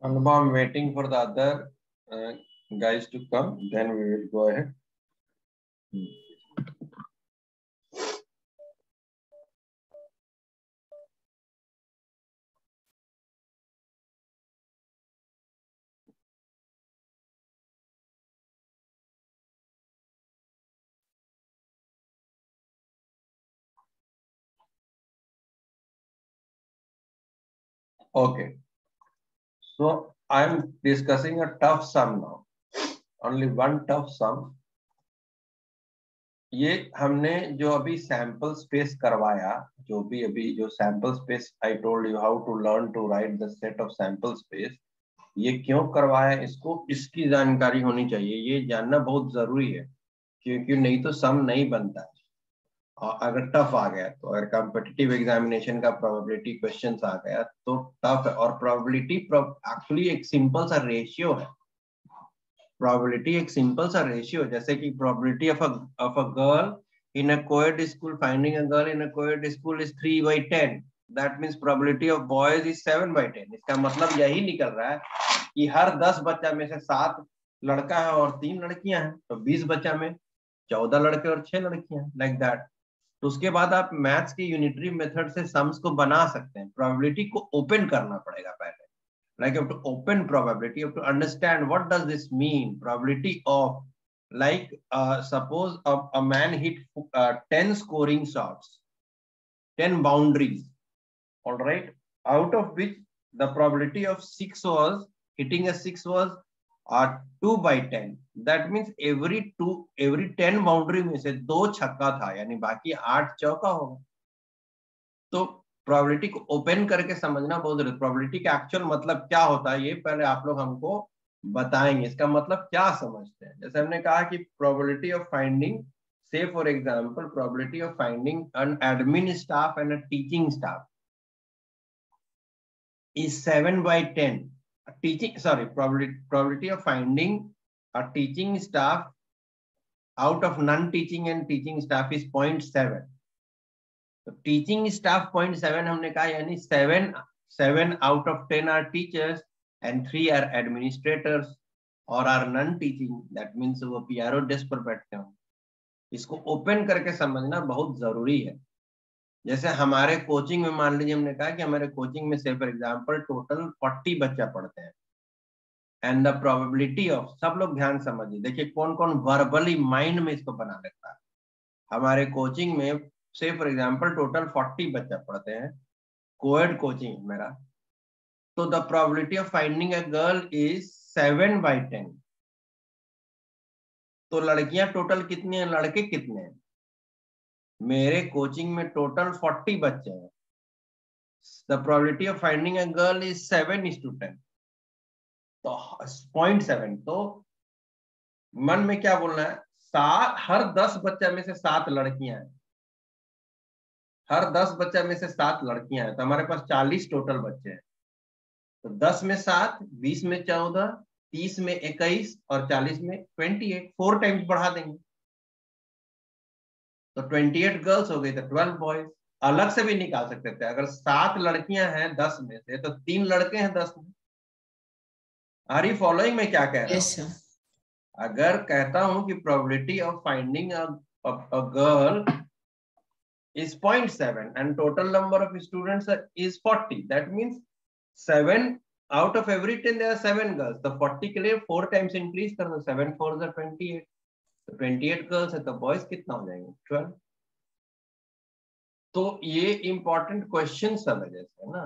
And now I'm waiting for the other guys to come. Then we will go ahead. Okay. So I'm discussing a tough sum now. Only one tough sum. ये हमने जो अभी sample space करवाया, जो भी अभी जो sample space I told you how to learn to write the set of sample space, ये क्यों करवाया, इसकी जानकारी होनी चाहिए। ये जानना बहुत जरूरी है, क्योंकि नहीं तो सम नहीं बनता है। और अगर टफ आ गया तो, अगर कॉम्पिटिटिव एग्जामिनेशन का प्रोबेबिलिटी क्वेश्चंस आ गया तो टफ है। और प्रोबेबिलिटी एक्चुअली एक सिंपल सा रेशियो है। प्रोबेबिलिटी एक सिंपल सा रेशियो, जैसे कि probability of a girl in a coed school, finding a girl in a coed school is 3/10। That means probability of boys is 7/10। इसका मतलब यही निकल रहा है कि हर 10 बच्चा में से 7 लड़का है और 3 लड़कियां हैं, तो 20 बच्चा में 14 लड़के और 6 लड़कियां हैं, लाइक दैट। तो उसके बाद आप मैथ्स के यूनिटरी मेथड से सम्स को बना सकते हैं। प्रोबेबिलिटी को ओपन करना पड़ेगा पहले। Like you have to open probability, you have to understand what does this mean. Probability of, like suppose a man hit 10 scoring shots, 10 boundaries, all right, out of which the probability of 6 was hitting a 6 was 2/10. That means every 10 boundary में से 2 छक्का था, यानी बाकी 8 चौका होगा। तो probability को ओपन करके समझना बहुत जरूरी है। प्रोबेबिलिटी का एक्चुअल मतलब क्या होता है, ये पहले आप लोग हमको बताएंगे। इसका मतलब क्या समझते हैं। जैसे हमने कहा कि प्रोबेबिलिटी ऑफ फाइंडिंग, से for example probability of finding an admin staff and a teaching staff is 7/10. Probability of finding a teaching staff out of non-teaching and teaching staff is 0.7. तो टीचिंग स्टाफ 0.7 हमने कहा, यानी 7 out of 10 are teachers and 3 are administrators और are non teaching. That means वो PRO desk पर बैठते हो। इसको ओपन करके समझना बहुत जरूरी है। जैसे हमारे कोचिंग में मान लीजिए, हमने कहा कि हमारे कोचिंग में से फॉर एग्जांपल टोटल 40 बच्चा पढ़ते हैं, एंड द प्रोबेबिलिटी ऑफ, सब लोग ध्यान समझिए, देखिए कौन कौन वर्बली माइंड में इसको बना लेता है। हमारे कोचिंग में से फॉर एग्जांपल टोटल 40 बच्चा पढ़ते हैं, कोएड कोचिंग मेरा, तो the probability of finding a girl is 7/10। तो लड़कियां टोटल कितनी हैं, लड़के कितने हैं? मेरे कोचिंग में टोटल 40 बच्चे हैं। The probability of finding a girl is 7:10, तो 0.7। तो मन में क्या बोलना है, हर 10 बच्चा में से 7 लड़कियां हैं। हर 10 बच्चा में से 7 लड़कियां हैं, तो हमारे पास 40 टोटल बच्चे हैं। तो 10 में 7, 20 में 14, 30 में 21 और 40 में 28, 4 टाइम्स बढ़ा देंगे तो 28 गर्ल्स हो गई, तो 12 बॉयज। अलग से भी निकाल सकते थे, अगर 7 लड़कियां हैं 10 में से, तो 3 लड़के हैं 10 में। आर यू फॉलोइंग में क्या कह रहा हूं? अगर कहता हूं कि probability of finding a girl is 0.7 and total number of students is 40, that means 7 out of every 10 there are 7 girls, तो 40 के लिए 4 times increase कर दो, 7 4s are 28, तो 28 गर्ल्स है, तो बॉयज कितना हो जाएंगे, 12। तो ये इंपॉर्टेंट क्वेश्चन सब है, जैसे ना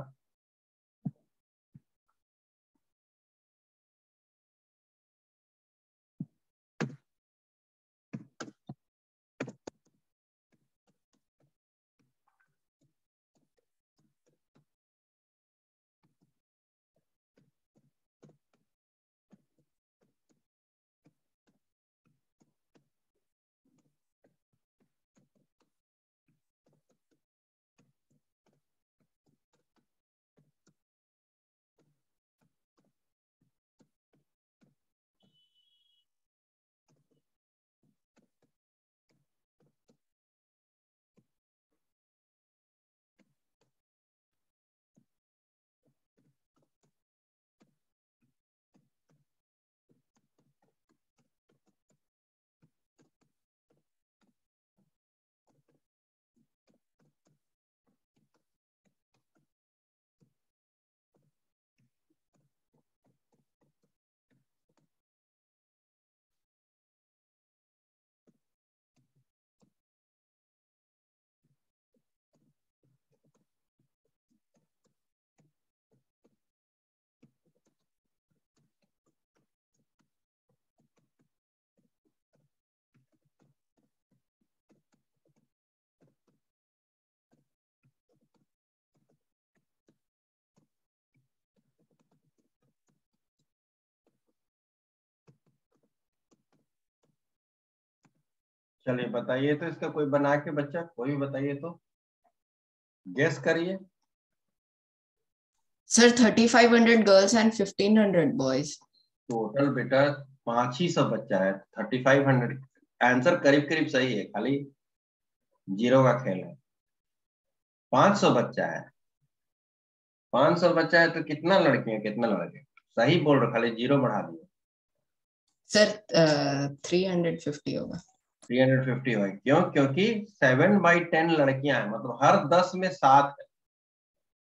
चलिए बताइए तो इसका कोई बना के बच्चा, कोई भी बताइए तो, गेस करिए। Sir 3500 girls and 1500 boys. Total बेटा 500 बच्चा है, 3500। आंसर करीब करीब सही है, खाली जीरो का खेल है। 500 बच्चा है, 500 बच्चा है तो कितना लड़के हैं कितना लड़के, सही बोल रहे, खाली जीरो बढ़ा दिए। सर 350 होगा। 350 है, क्यों? क्योंकि 7/10 लड़कियां हैं, मतलब हर 10 में 7 है।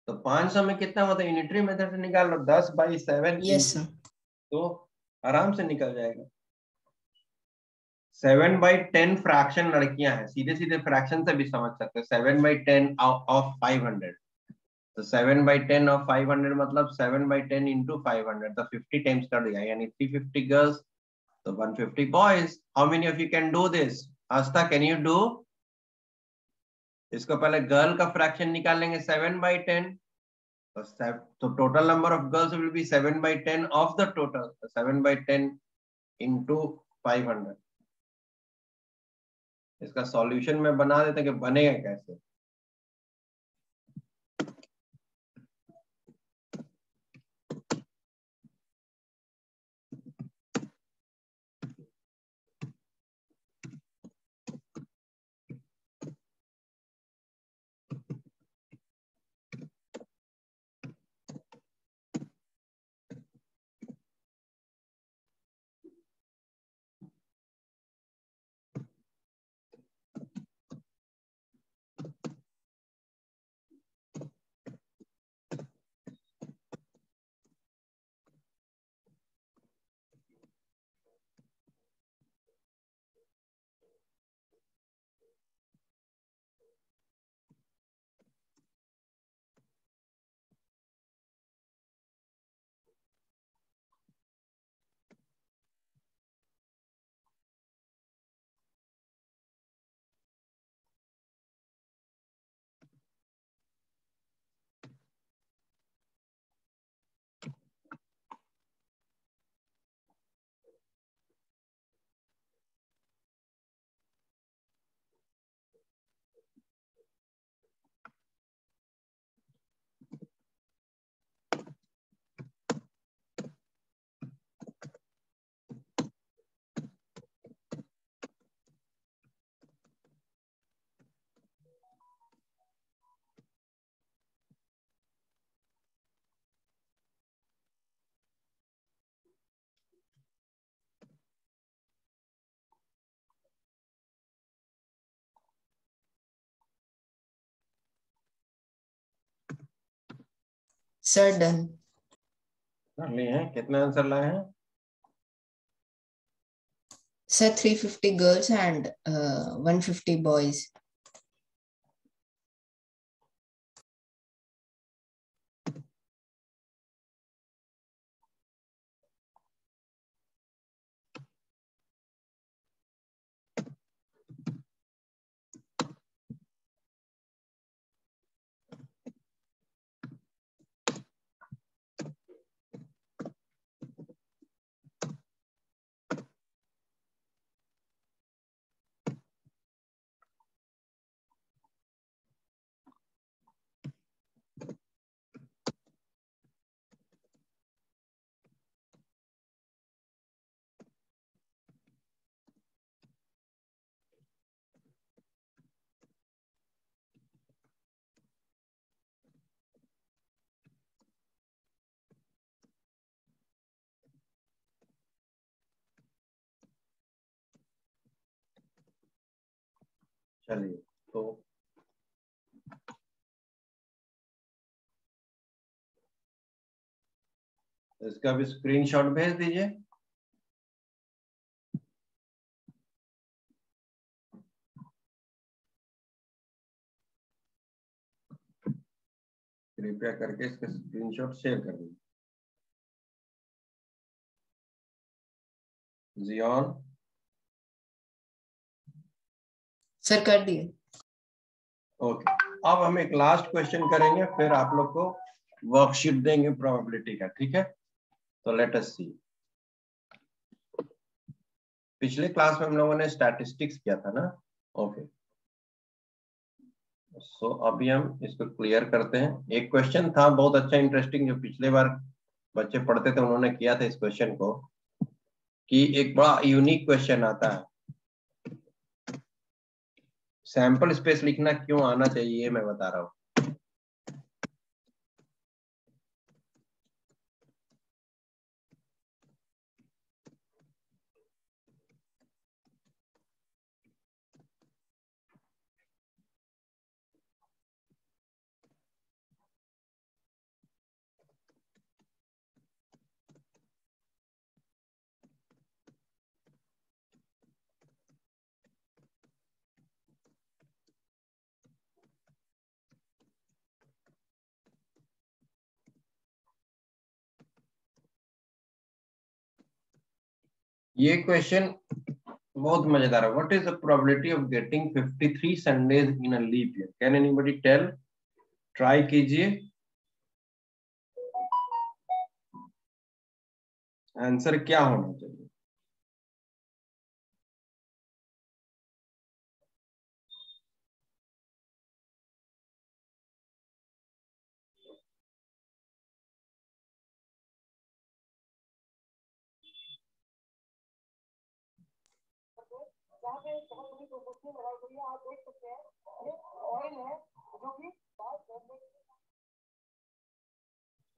तो 500 में कितना होता है, यूनिटरी मेथड से निकाल लो, 10/7 यस इंटू, सर। तो आराम से निकल जाएगा। 7/10 फ्रैक्शन लड़कियां हैं, सीधे सीधे फ्रैक्शन से भी समझ सकते हैं। 7/10 ऑफ 500, तो 7/10 ऑफ 500 मतलब 7/10 इंटू 500, तो 50 टाइम्स कर दिया, यानी 350 गर्ल्स, तो 150 boys. How many of you can do this? Aastha, can you do? इसको पहले गर्ल का फ्रैक्शन निकालेंगे 7/10, तो total number of girls will be 7/10 of the total, 7/10 into 500। इसका सॉल्यूशन में बना देते कि बनेगा कैसे। Sir done. कर लिए हैं, कितने आंसर लाए हैं? Sir 350 girls and 150 boys. चलिए, तो इसका भी स्क्रीनशॉट भेज दीजिए। कृपया करके इसका स्क्रीनशॉट शेयर कर दीजिए। जियान, सर कर दिए। ओके। अब हम एक लास्ट क्वेश्चन करेंगे, फिर आप लोग को वर्कशीट देंगे प्रोबेबिलिटी का, ठीक है? तो लेट अस सी। पिछले क्लास में हम लोगों ने स्टैटिस्टिक्स किया था ना। ओके, सो अभी हम इसको क्लियर करते हैं। एक क्वेश्चन था बहुत अच्छा इंटरेस्टिंग, जो पिछले बार बच्चे पढ़ते थे, उन्होंने किया था इस क्वेश्चन को, कि एक बड़ा यूनिक क्वेश्चन आता है, सैंपल स्पेस लिखना क्यों आना चाहिए, मैं बता रहा हूँ। ये क्वेश्चन बहुत मजेदार है। What is the probability of getting 53 Sundays in a leap year? Can anybody tell? Try कीजिए, आंसर क्या होना चाहिए।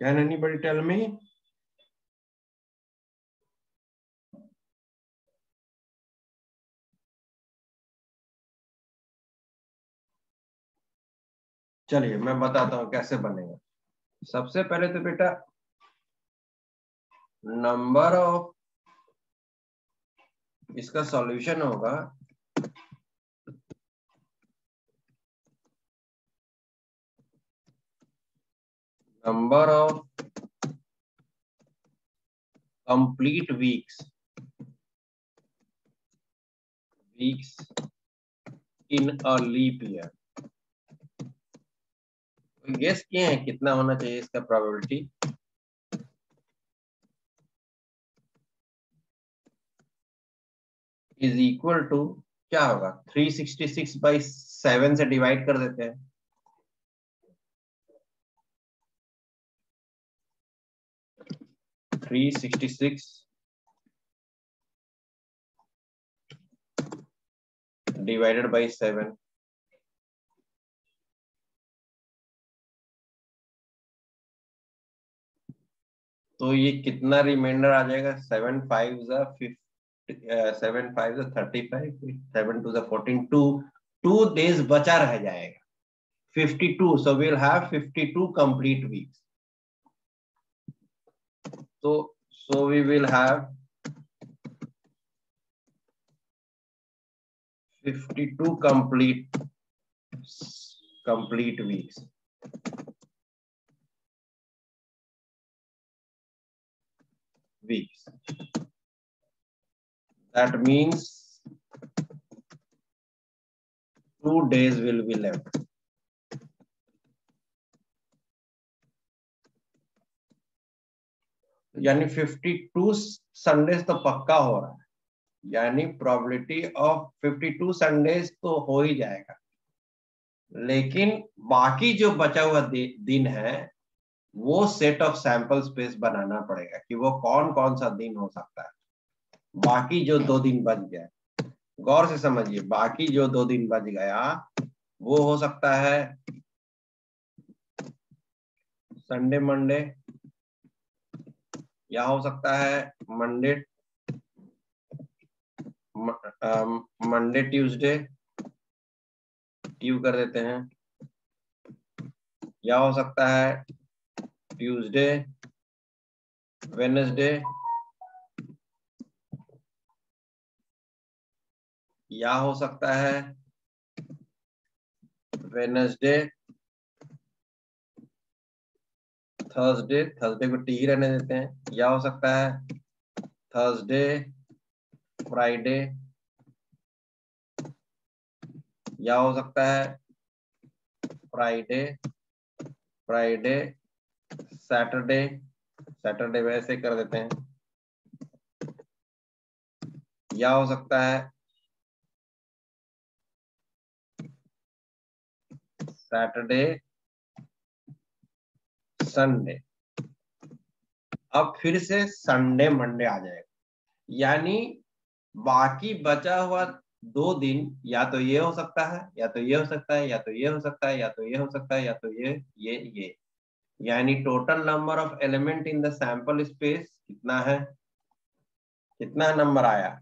Can anybody tell me? चलिए मैं बताता हूँ कैसे बनेगा। सबसे पहले तो बेटा नंबर ऑफ, इसका सॉल्यूशन होगा number of complete weeks in a leap year. Guess किए हैं कितना होना चाहिए इसका प्रोबेबिलिटी? इज इक्वल टू क्या होगा, 366/7 से डिवाइड कर देते हैं। थ्री 366 डिवाइडेड बाई 7, तो ये कितना रिमाइंडर आ जाएगा? 7 5 7 5 35, 7 2 14, 2 डेज बचा रह जाएगा। 52, so we'll have 52 complete weeks. So we will have 52 complete weeks. That means 2 days will be left. यानी 52 संडेज तो पक्का हो रहा है, यानी प्रोबेबिलिटी ऑफ 52 संडेज तो हो ही जाएगा। लेकिन बाकी जो बचा हुआ दिन है वो सेट ऑफ सैंपल स्पेस बनाना पड़ेगा कि वो कौन कौन सा दिन हो सकता है। बाकी जो 2 दिन बच गया, गौर से समझिए, बाकी जो 2 दिन बच गया वो हो सकता है संडे मंडे, या हो सकता है मंडे ट्यूसडे, ट्यू कर देते हैं, या हो सकता है ट्यूसडे वेडनेसडे, या हो सकता है वेडनेसडे थर्सडे, थर्सडे को टी ही रहने देते हैं, या हो सकता है थर्सडे फ्राइडे, या हो सकता है फ्राइडे सैटरडे वैसे कर देते हैं। या हो सकता है सैटरडे संडे। अब फिर से संडे मंडे आ जाएगा, यानी बाकी बचा हुआ 2 दिन या तो ये हो सकता है, या तो ये हो सकता है, या तो ये हो सकता है, या तो ये हो सकता है, या तो ये, यानी total number of element in the sample space कितना है? कितना नंबर आया?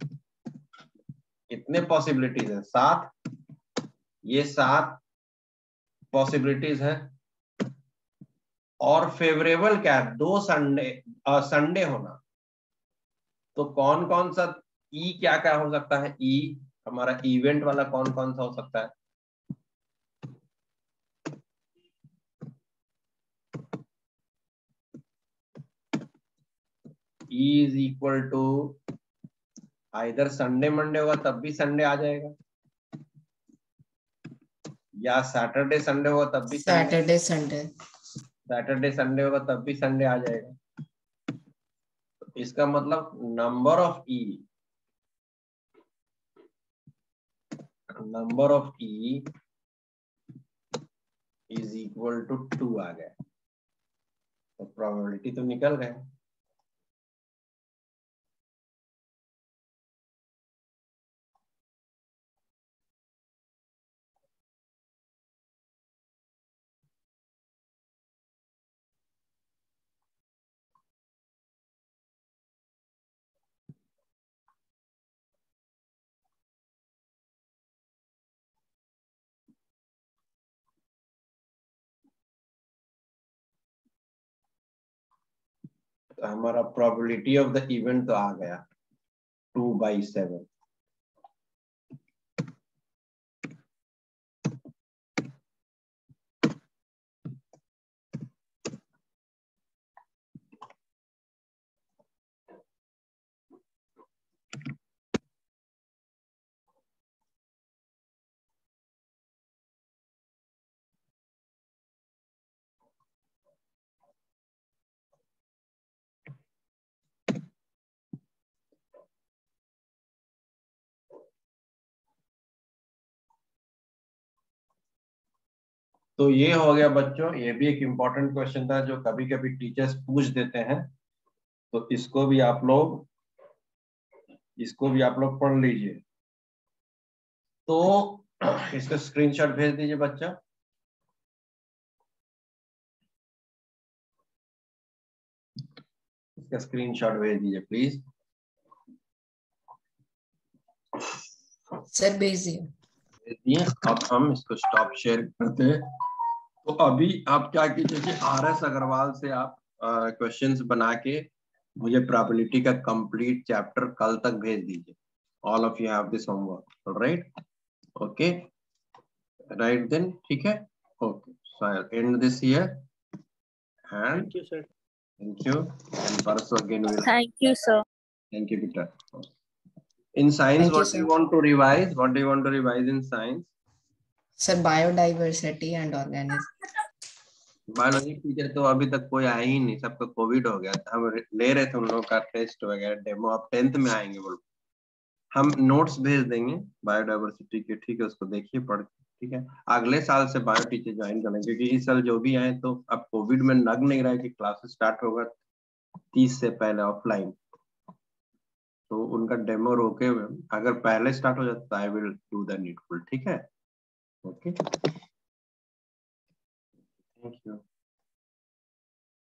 कितने पॉसिबिलिटीज है? 7। ये 7 पॉसिबिलिटीज है। और फेवरेबल क्या है? 2 संडे, संडे होना। तो कौन कौन सा ई क्या क्या हो सकता है? ई हमारा इवेंट वाला कौन कौन सा हो सकता है? E is equal to either Sunday Monday होगा तब भी संडे आ जाएगा, या सैटरडे संडे होगा तब भी Sunday, Saturday, Sunday. Saturday Sunday होगा तब भी संडे आ जाएगा। तो इसका मतलब number of E is equal to 2 आ गया। तो प्रोबेबिलिटी तो निकल गए। तो हमारा प्रोबेबिलिटी ऑफ द इवेंट तो आ गया 2/7। तो ये हो गया बच्चों, ये भी एक इम्पोर्टेंट क्वेश्चन था जो कभी कभी टीचर्स पूछ देते हैं। तो इसको भी आप लोग पढ़ लीजिए। तो इसका स्क्रीनशॉट भेज दीजिए बच्चा। इसका स्क्रीनशॉट भेज दीजिए प्लीज। Sir, busy. भेज दिए। अब हम इसको स्टॉप शेयर करते हैं। तो अभी आप क्या कीजिए कि RS अग्रवाल से आप क्वेश्चंस बना के मुझे प्रोबेबिलिटी का कंप्लीट चैप्टर कल तक भेज दीजिए। All of you have this homework, right? Okay, right then, ठीक है। Okay, so I will end this here and Thank you, sir. Thank you and परसों again will. Thank you, sir. Thank you बेटा। In science, Thank you, what do sir. you want to revise? What do you want to revise in science? Sir, biodiversity and organism. Biology teacher तो अभी तक कोई आया ही नहीं, सबका Covid हो गया था। हम ले रहे थे उन लोगों का टेस्ट वगैरह डेमो। अब 10th में आएंगे बोल। हम नोट्स भेज देंगे बायोडाइवर्सिटी के, ठीक है? उसको देखिए पढ़ के, ठीक है? अगले साल से बायो टीचर ज्वाइन करेंगे, क्योंकि इस साल जो भी आए तो अब कोविड में लग नहीं रहा है कि क्लासेस स्टार्ट होगा 30 से पहले ऑफलाइन। तो उनका डेमो रोके हुए, अगर पहले स्टार्ट हो जाता I will do the needful, ठीक है? Okay, thank you.